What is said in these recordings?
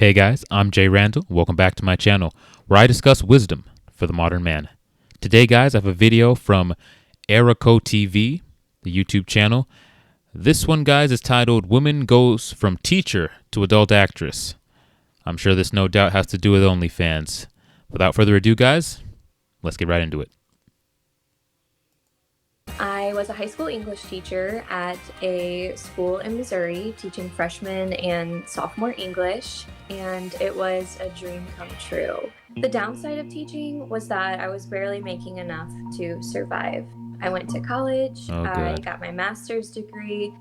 Hey guys, I'm Jay Randall. Welcome back to my channel where I discuss wisdom for the modern man. Today, guys, I have a video from Erico TV, the YouTube channel. This one, guys, is titled Woman Goes from Teacher to Adult Actress. I'm sure this no doubt has to do with OnlyFans. Without further ado, guys, let's get right into it. I was a high school English teacher at a school in Missouri teaching freshman and sophomore English, and it was a dream come true. The downside of teaching was that I was barely making enough to survive. I went to college, I got my master's degree.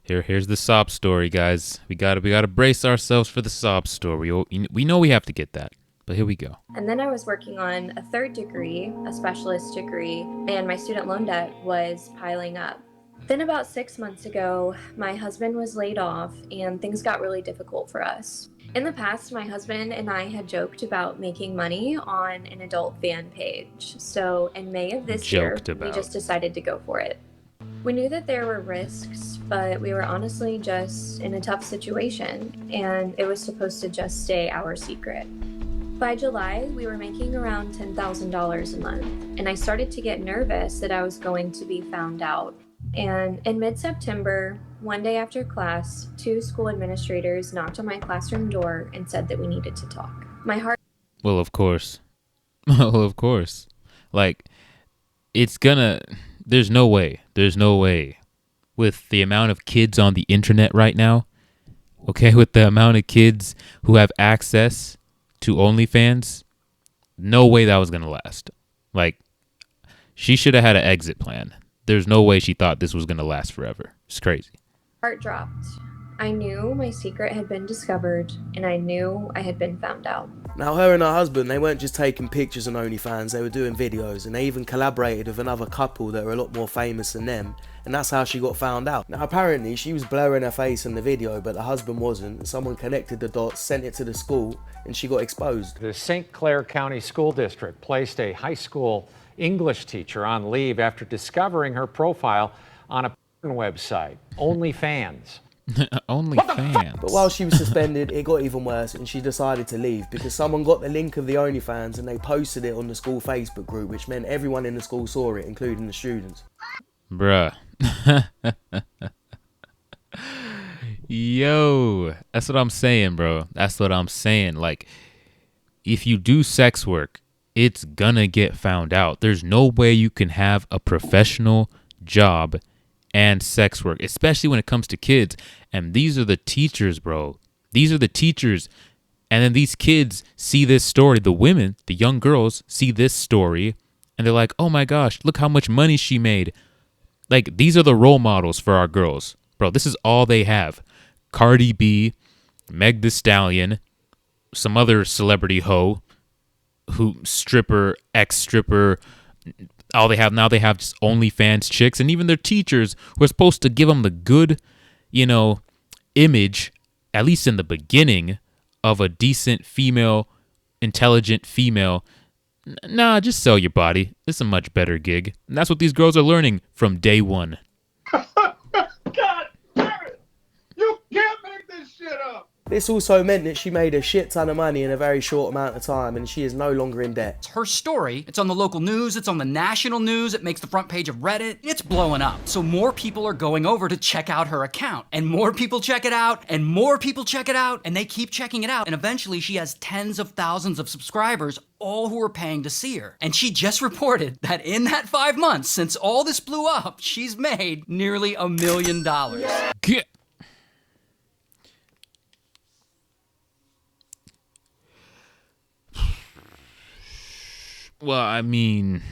Here's the sob story, guys. We gotta brace ourselves for the sob story. We know we have to get that. But here we go. And then I was working on a third degree, a specialist degree, and my student loan debt was piling up. Then about 6 months ago, my husband was laid off and things got really difficult for us. In the past, my husband and I had joked about making money on an adult fan page. So in May of this year, we just decided to go for it. We knew that there were risks, but we were honestly just in a tough situation, and it was supposed to just stay our secret. By July, we were making around $10,000 a month, and I started to get nervous that I was going to be found out. And in mid-September, one day after class, two school administrators knocked on my classroom door and said that we needed to talk. My heart... Well, of course. Well, of course. Like, it's gonna... There's no way. With the amount of kids on the internet right now, okay, with the amount of kids who have access to OnlyFans, no way that was going to last. Like, she should have had an exit plan. There's no way she thought this was going to last forever. It's crazy. Heart dropped. I knew my secret had been discovered, and I knew I had been found out. Now, her and her husband, they weren't just taking pictures on OnlyFans, they were doing videos, and they even collaborated with another couple that are a lot more famous than them, and that's how she got found out. Now, apparently, she was blurring her face in the video, but the husband wasn't, and someone connected the dots, sent it to the school, and she got exposed. The St. Clair County School District placed a high school English teacher on leave after discovering her profile on a website, OnlyFans. OnlyFans. But while she was suspended, it got even worse, and she decided to leave because someone got the link of the OnlyFans and they posted it on the school Facebook group, which meant everyone in the school saw it, including the students. Bruh. Yo, that's what I'm saying, bro. That's what I'm saying. Like, if you do sex work, it's gonna get found out. There's no way you can have a professional job and sex work, especially when it comes to kids. And these are the teachers, bro. These are the teachers. And then these kids see this story. The women, the young girls, see this story, and they're like, oh my gosh, look how much money she made. Like, these are the role models for our girls. Bro, this is all they have. Cardi B, Meg Thee Stallion, some other celebrity hoe, stripper, ex-stripper. All they have now, they have just OnlyFans chicks, and even their teachers who are supposed to give them the good, image, at least in the beginning, of a decent female, intelligent female. Nah, just sell your body. It's a much better gig. And that's what these girls are learning from day one. God damn it! You can't make this shit up! This also meant that she made a shit ton of money in a very short amount of time, and she is no longer in debt. It's her story. It's on the local news. It's on the national news. It makes the front page of Reddit. It's blowing up. So more people are going over to check out her account. And more people check it out. And more people check it out. And they keep checking it out. And eventually she has tens of thousands of subscribers, all who are paying to see her. And she just reported that in that 5 months, since all this blew up, she's made nearly $1 million. Get Well, I mean,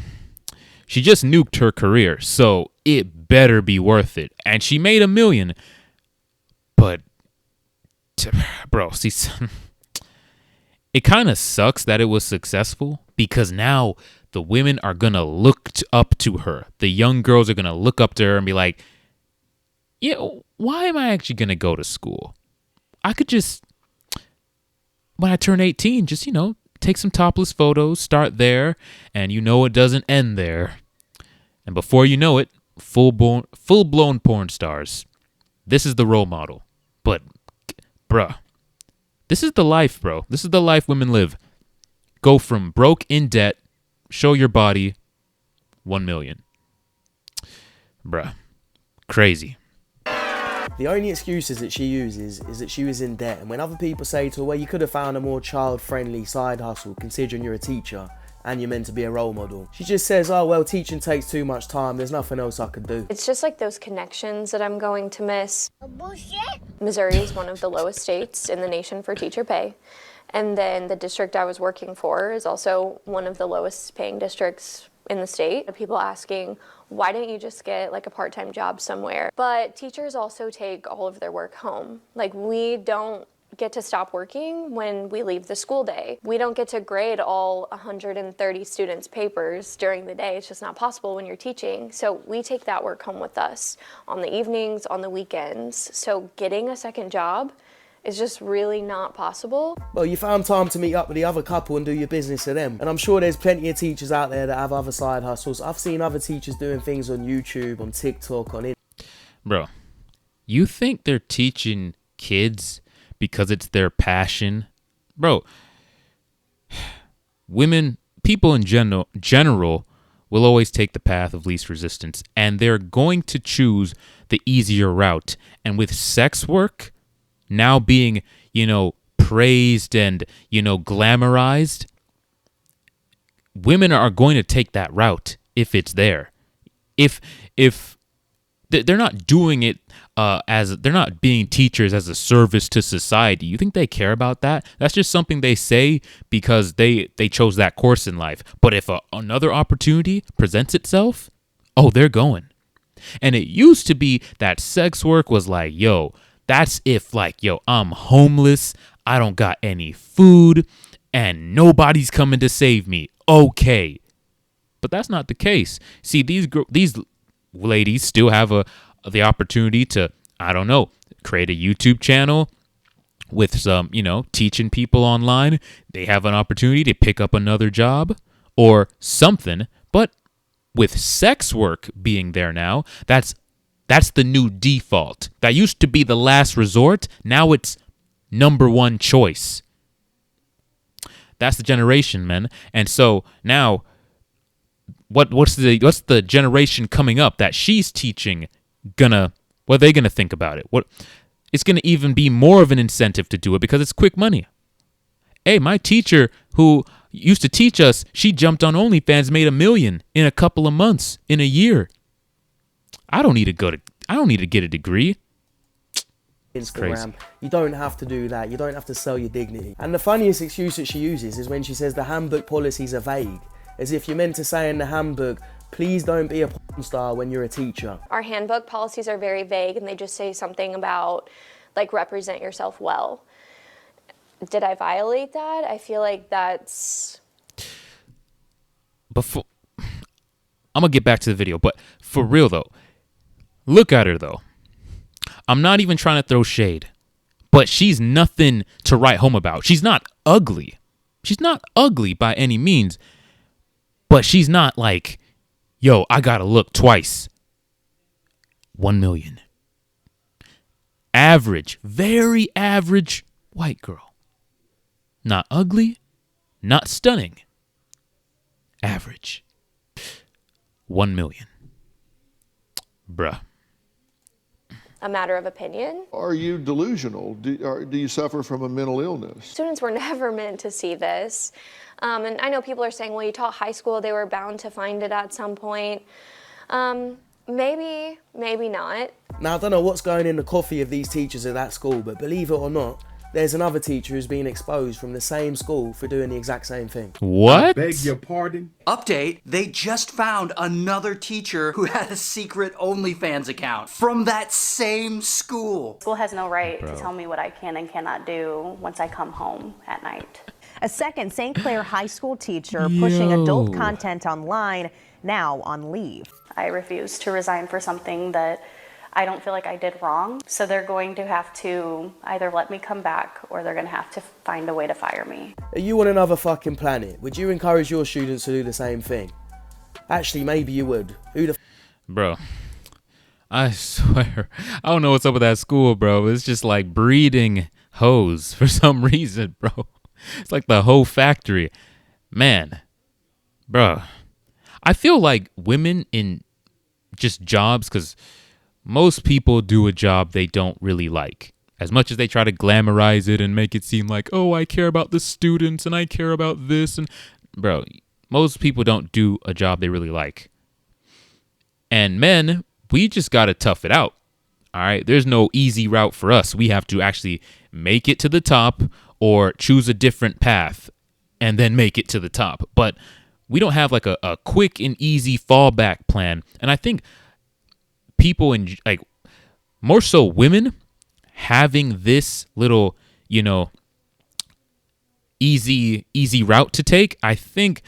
she just nuked her career, so it better be worth it. And she made $1 million. But, bro, see, it kind of sucks that it was successful because now the women are going to look up to her. The young girls are going to look up to her and be like, yeah, why am I actually going to go to school? I could just, when I turn 18, just, take some topless photos, start there, and it doesn't end there. And before you know it, full-blown porn stars. This is the role model. But, bruh, This is the life, bro. This is the life women live. Go from broke in debt, show your body, 1 million. Bruh. Crazy. The only excuses that she uses is that she was in debt, and when other people say to her, well, you could have found a more child-friendly side hustle considering you're a teacher and you're meant to be a role model, she just says, oh, well, teaching takes too much time, there's nothing else I could do. It's just like those connections that I'm going to miss. Bullshit. Missouri is one of the lowest states in the nation for teacher pay. And then the district I was working for is also one of the lowest paying districts in the state. People asking, why didn't you just get like a part-time job somewhere? But teachers also take all of their work home. Like, we don't get to stop working when we leave the school day. We don't get to grade all 130 students' papers during the day. It's just not possible when you're teaching. So we take that work home with us on the evenings, on the weekends. So getting a second job is just really not possible. Well, you found time to meet up with the other couple and do your business to them. And I'm sure there's plenty of teachers out there that have other side hustles. I've seen other teachers doing things on YouTube, on TikTok, on Bro, you think they're teaching kids because it's their passion? Bro, people in general will always take the path of least resistance, and they're going to choose the easier route. And with sex work now being, praised and, glamorized, women are going to take that route if it's there. If they're not doing it they're not being teachers as a service to society. You think they care about that? That's just something they say because they chose that course in life. But if another opportunity presents itself, oh, they're going. And it used to be that sex work was like, yo, that's if like, yo, I'm homeless, I don't got any food, and nobody's coming to save me. Okay. But that's not the case. See, these ladies still have the opportunity to, I don't know, create a YouTube channel with some, teaching people online. They have an opportunity to pick up another job or something. But with sex work being there now, that's the new default. That used to be the last resort. Now it's number one choice. That's the generation, man. And so now, what's the generation coming up that she's teaching what are they gonna think about it? It's gonna even be more of an incentive to do it because it's quick money. Hey, my teacher who used to teach us, she jumped on OnlyFans, made $1 million in a couple of months, in a year. I don't need to get a degree. Instagram. You don't have to do that. You don't have to sell your dignity. And the funniest excuse that she uses is when she says the handbook policies are vague, as if you're meant to say in the handbook, please don't be a porn star when you're a teacher. Our handbook policies are very vague, and they just say something about, like, represent yourself well. Did I violate that? I feel like that's... I'm gonna get back to the video, but for real though, look at her though. I'm not even trying to throw shade, but she's nothing to write home about. She's not ugly. She's not ugly by any means, but she's not like, yo, I gotta look twice. 1 million. Average, very average white girl. Not ugly, not stunning. Average. 1 million. Bruh. a matter of opinion. Are you delusional? Do you suffer from a mental illness? Students were never meant to see this. And I know people are saying, well, you taught high school, they were bound to find it at some point. Maybe, maybe not. Now, I don't know what's going in the coffee of these teachers at that school, but believe it or not, there's another teacher who's been exposed from the same school for doing the exact same thing. What? I beg your pardon? Update, they just found another teacher who had a secret OnlyFans account from that same school. School has no right to tell me what I can and cannot do once I come home at night. A second St. Clair high school teacher pushing adult content online, now on leave. I refuse to resign for something that I don't feel like I did wrong. So they're going to have to either let me come back or they're going to have to find a way to fire me. Are you on another fucking planet? Would you encourage your students to do the same thing? Actually, maybe you would. Who the Bro, I swear, I don't know what's up with that school, bro. It's just like breeding hoes for some reason, bro. It's like the hoe factory. Man, bro. I feel like women in just jobs, because most people do a job they don't really like. As much as they try to glamorize it and make it seem like, oh, I care about the students and I care about this. And bro, most people don't do a job they really like. And men, we just got to tough it out. All right. There's no easy route for us. We have to actually make it to the top or choose a different path and then make it to the top. But we don't have like a quick and easy fallback plan. And I think people in like more so women having this little, easy route to take. I think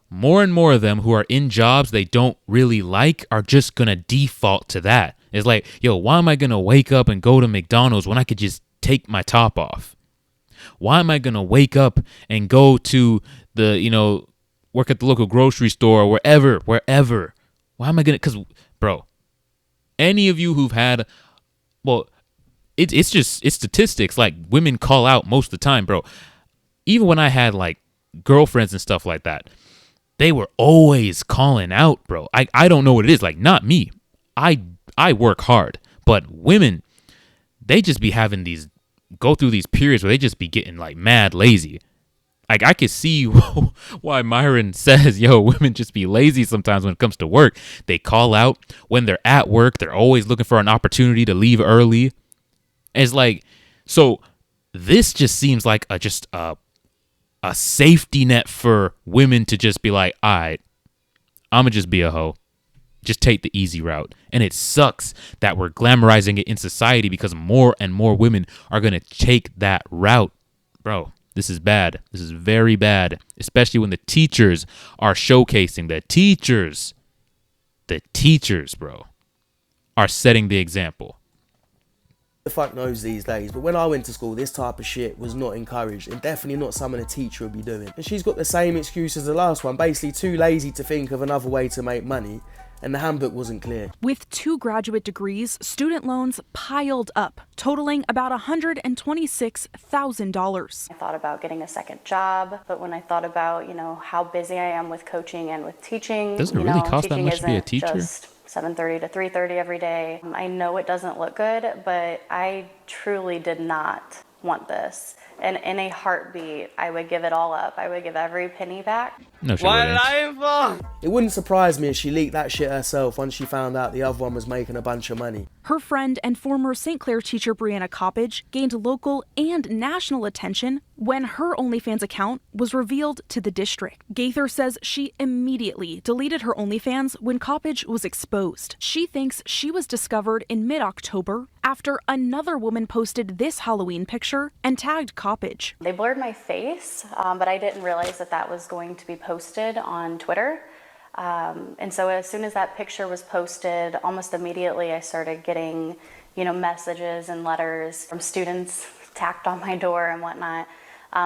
more and more of them who are in jobs they don't really like are just going to default to that. It's like, yo, why am I going to wake up and go to McDonald's when I could just take my top off? Why am I going to wake up and go to the, work at the local grocery store or wherever? Why am I going to? Because, bro, any of you who've had, well, it's statistics. Like, women call out most of the time, bro. Even when I had like girlfriends and stuff like that, they were always calling out, bro. I don't know what it is. Like, not me. I work hard, but women, they just be having go through these periods where they just be getting like mad lazy. Like, I could see why Myron says, yo, women just be lazy sometimes when it comes to work. They call out when they're at work. They're always looking for an opportunity to leave early. It's like, so this just seems like a safety net for women to just be like, all right, I'm going to just be a hoe. Just take the easy route. And it sucks that we're glamorizing it in society because more and more women are going to take that route. Bro, this is bad. This is very bad, especially when the teachers are showcasing. The teachers, bro, are setting the example. The fuck knows these days, but when I went to school, this type of shit was not encouraged and definitely not something a teacher would be doing. And she's got the same excuse as the last one, basically too lazy to think of another way to make money, and the handbook wasn't clear. With 2 graduate degrees, student loans piled up, totaling about $126,000. I thought about getting a second job, but when I thought about, how busy I am with coaching and with teaching, doesn't it really cost that much to be a teacher? Just 7:30 to 3:30 every day. I know it doesn't look good, but I truly did not want this. And in a heartbeat, I would give it all up. I would give every penny back. No, she wouldn't. It wouldn't surprise me if she leaked that shit herself once she found out the other one was making a bunch of money. Her friend and former St. Clair teacher Brianna Coppage gained local and national attention when her OnlyFans account was revealed to the district. Gaither says she immediately deleted her OnlyFans when Coppage was exposed. She thinks she was discovered in mid-October after another woman posted this Halloween picture and tagged Coppage. They blurred my face, but I didn't realize that was going to be posted on Twitter. And so as soon as that picture was posted, almost immediately I started getting, messages and letters from students tacked on my door and whatnot,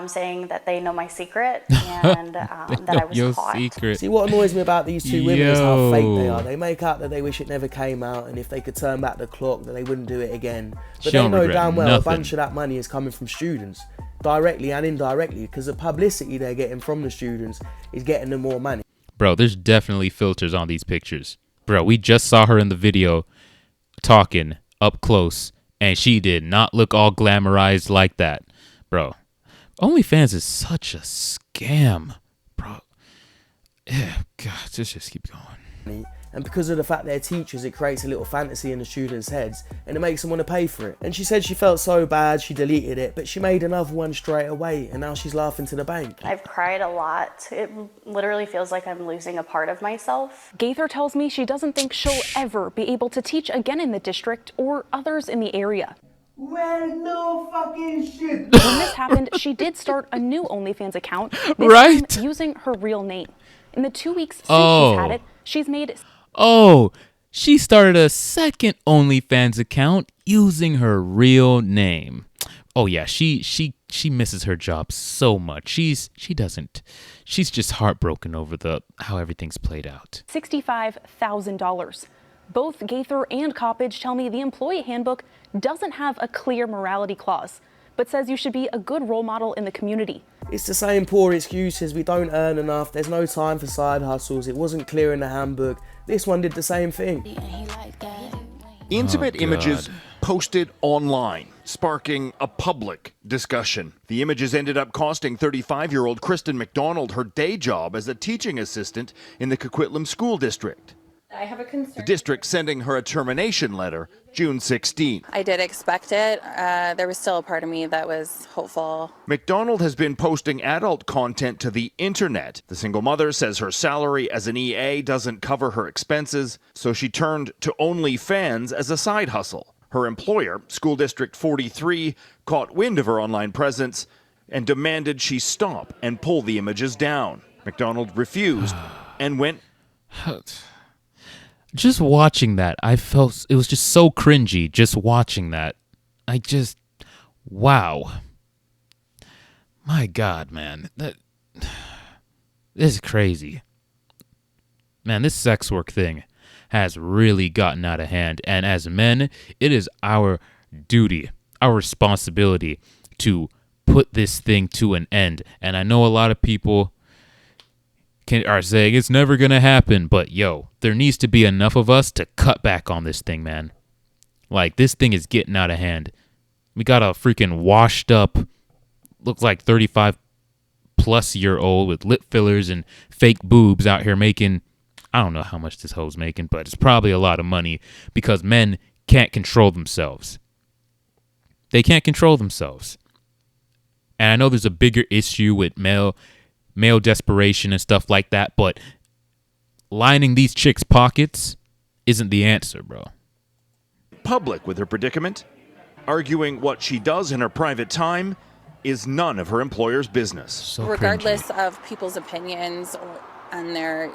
saying that they know my secret and that I was caught. Secret. See, what annoys me about these two women is how fake they are. They make out that they wish it never came out, and if they could turn back the clock, that they wouldn't do it again. But they know damn well a bunch of that money is coming from students, directly and indirectly, because the publicity they're getting from the students is getting them more money. Bro, there's definitely filters on these pictures. Bro, we just saw her in the video talking up close, and she did not look all glamorized like that. Bro, OnlyFans is such a scam. Bro, yeah, God, just keep going. And because of the fact they're teachers, it creates a little fantasy in the students' heads, and it makes them want to pay for it. And she said she felt so bad, she deleted it, but she made another one straight away, and now she's laughing to the bank. I've cried a lot. It literally feels like I'm losing a part of myself. Gaither tells me she doesn't think she'll ever be able to teach again in the district or others in the area. Well, no fucking shit. When this happened, she did start a new OnlyFans account, this time using her real name. In the 2 weeks since she's had it, she's made... Oh, she started a second OnlyFans account using her real name. Oh yeah, she misses her job so much. She's just heartbroken over how everything's played out. $65,000. Both Gaither and Coppage tell me the employee handbook doesn't have a clear morality clause. but says you should be a good role model in the community. It's the same poor excuses. We don't earn enough. There's no time for side hustles. It wasn't clear in the handbook. This one did the same thing. Intimate images posted online, sparking a public discussion. The images ended up costing 35-year-old Kristen McDonald her day job as a teaching assistant in the Coquitlam School District. I have a concern. The district sending her a termination letter June 16th. I did expect it. There was still a part of me that was hopeful. McDonald has been posting adult content to the internet. The single mother says her salary as an EA doesn't cover her expenses, so she turned to OnlyFans as a side hustle. Her employer, School District 43, caught wind of her online presence and demanded she stop and pull the images down. McDonald refused and went. Just watching that, I felt it was just so cringy just watching that. Wow. My God, man. This is crazy. Man, this sex work thing has really gotten out of hand. And as men, it is our duty, our responsibility to put this thing to an end. And I know a lot of people are saying it's never going to happen, but yo, there needs to be enough of us to cut back on this thing, man. Like, this thing is getting out of hand. We got a freaking washed up, looks like 35-plus-year-old with lip fillers and fake boobs out here making, I don't know how much this hoe's making, but it's probably a lot of money because men can't control themselves. They can't control themselves. And I know there's a bigger issue with male desperation and stuff like that, but lining these chicks' pockets isn't the answer, bro. Public with her predicament, arguing what she does in her private time is none of her employer's business. So Regardless cringy. of people's opinions and their,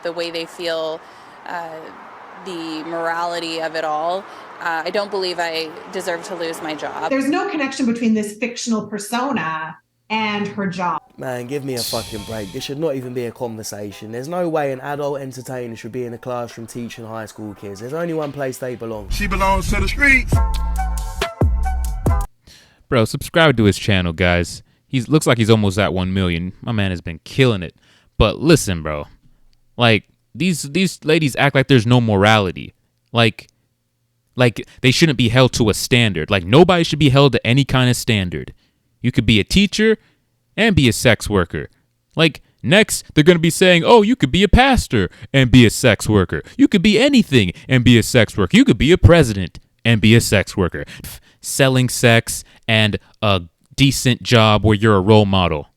the way they feel, the morality of it all, I don't believe I deserve to lose my job. There's no connection between this fictional persona and her job. Man, give me a fucking break. This should not even be a conversation. There's no way an adult entertainer should be in a classroom teaching high school kids. There's only one place they belong. She belongs to the streets. Bro, subscribe to his channel, guys. Looks like he's almost at 1 million. My man has been killing it. But listen, bro. Like, these ladies act like there's no morality. Like they shouldn't be held to a standard. Like, nobody should be held to any kind of standard. You could be a teacher and be a sex worker. Like, next, they're going to be saying, oh, you could be a pastor and be a sex worker. You could be anything and be a sex worker. You could be a president and be a sex worker. Selling sex and a decent job where you're a role model.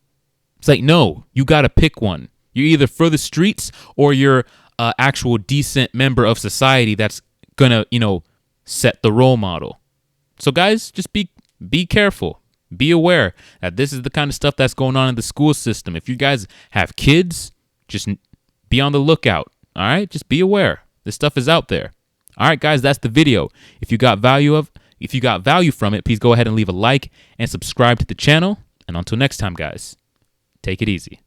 It's like, no, you got to pick one. You're either for the streets or you're an actual decent member of society that's going to, set the role model. So, guys, just be careful. Be aware that this is the kind of stuff that's going on in the school system. If you guys have kids, just be on the lookout. All right? Just be aware. This stuff is out there. All right, guys, that's the video. If you got value from it, please go ahead and leave a like and subscribe to the channel. And until next time, guys, take it easy.